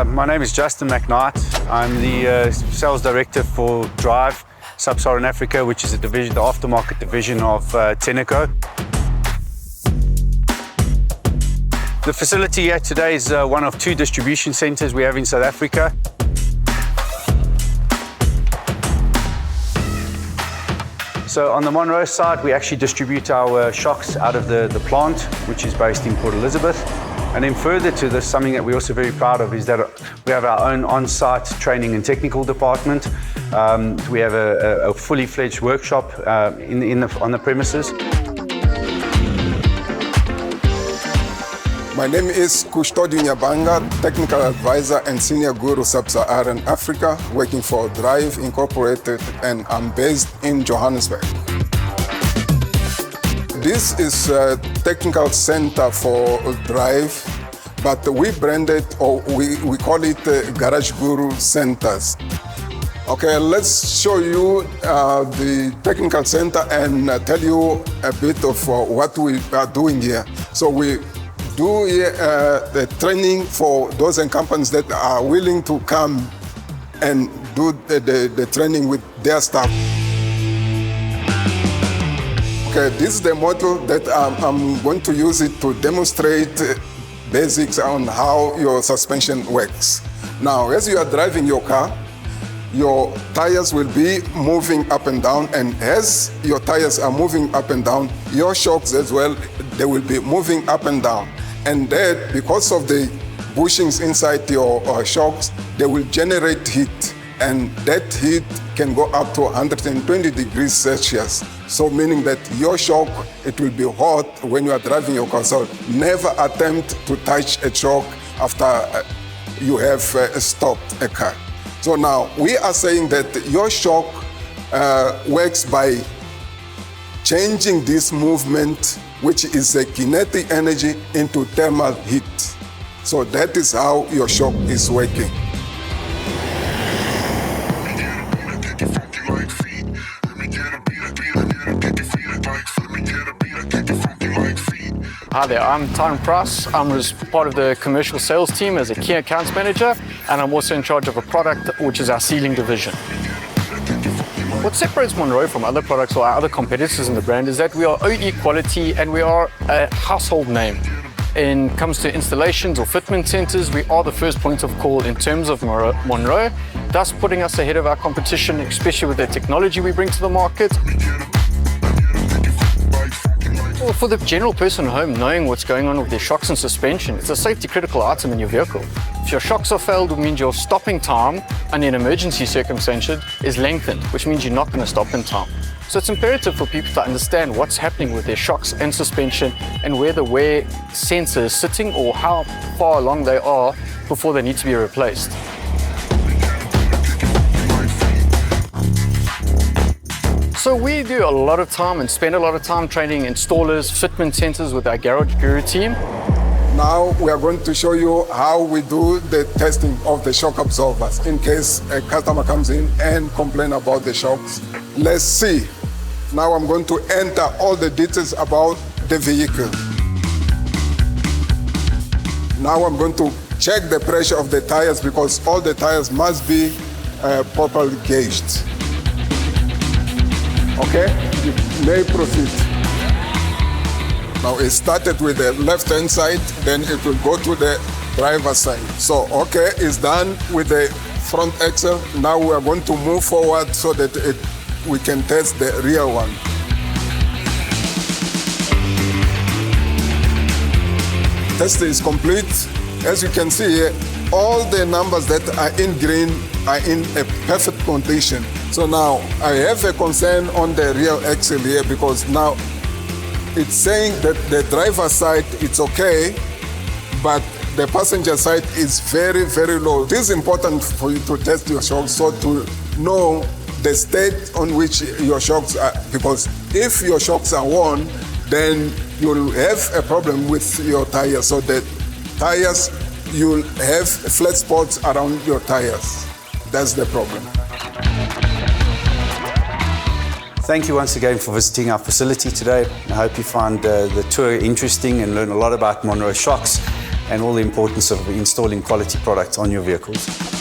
My name is Justin McKnight. I'm the sales director for DRiV, Sub-Saharan Africa, which is a division, the aftermarket division of Tenneco. The facility here today is one of 2 distribution centers we have in South Africa. So on the Monroe side, we actually distribute our shocks out of the plant, which is based in Port Elizabeth. And then further to this, something that we're also very proud of is that we have our own on-site training and technical department. We have a fully fledged workshop on the premises. My name is Kustodio Nyabanga, Technical Advisor and Senior Guru Sub-Saharan Africa, working for DRiV Incorporated, and I'm based in Johannesburg. This is a technical center for DRiV, but we brand it, or we call it Garage Guru Centers. Okay, let's show you the technical center and tell you a bit of what we are doing here. So we do the training for those companies that are willing to come and do the training with their staff. Okay, this is the model that I'm going to use it to demonstrate basics on how your suspension works. Now, as you are driving your car, your tires will be moving up and down, and as your tires are moving up and down, your shocks as well, they will be moving up and down. And that, because of the bushings inside your shocks, they will generate heat, and that heat can go up to 120 degrees Celsius. So meaning that your shock, it will be hot when you are driving your car. So never attempt to touch a shock after you have stopped a car. So now we are saying that your shock works by changing this movement, which is a kinetic energy, into thermal heat. So that is how your shock is working. Hi there, I'm Tyron Price. I'm part of the commercial sales team as a key accounts manager, and I'm also in charge of a product which is our sealing division. What separates Monroe from other products or our other competitors in the brand is that we are OE quality and we are a household name. When it comes to installations or fitment centers, we are the first point of call in terms of Monroe, thus putting us ahead of our competition, especially with the technology we bring to the market. Well, for the general person at home, knowing what's going on with their shocks and suspension, it's a safety critical item in your vehicle. If your shocks are failed, it means your stopping time under an emergency circumstance is lengthened, which means you're not going to stop in time. So it's imperative for people to understand what's happening with their shocks and suspension and where the wear sensor is sitting or how far along they are before they need to be replaced. So we do a lot of time and spend a lot of time training installers, fitment centers with our Garage Guru team. Now we are going to show you how we do the testing of the shock absorbers in case a customer comes in and complains about the shocks. Let's see. Now I'm going to enter all the details about the vehicle. Now I'm going to check the pressure of the tires because all the tires must be properly gauged. Okay, you may proceed. Now it started with the left-hand side, then it will go to the driver's side. So, okay, it's done with the front axle. Now we are going to move forward so that we can test the rear one. Test is complete. As you can see here, all the numbers that are in green are in a perfect condition. So now I have a concern on the rear axle here because now it's saying that the driver's side it's okay, but the passenger side is very, very low. It is important for you to test your shocks so to know the state on which your shocks are, because if your shocks are worn, then you'll have a problem with your tires. So the tires, you'll have flat spots around your tires. That's the problem. Thank you once again for visiting our facility today. I hope you find the tour interesting and learn a lot about Monroe shocks. and all the importance of installing quality products on your vehicles.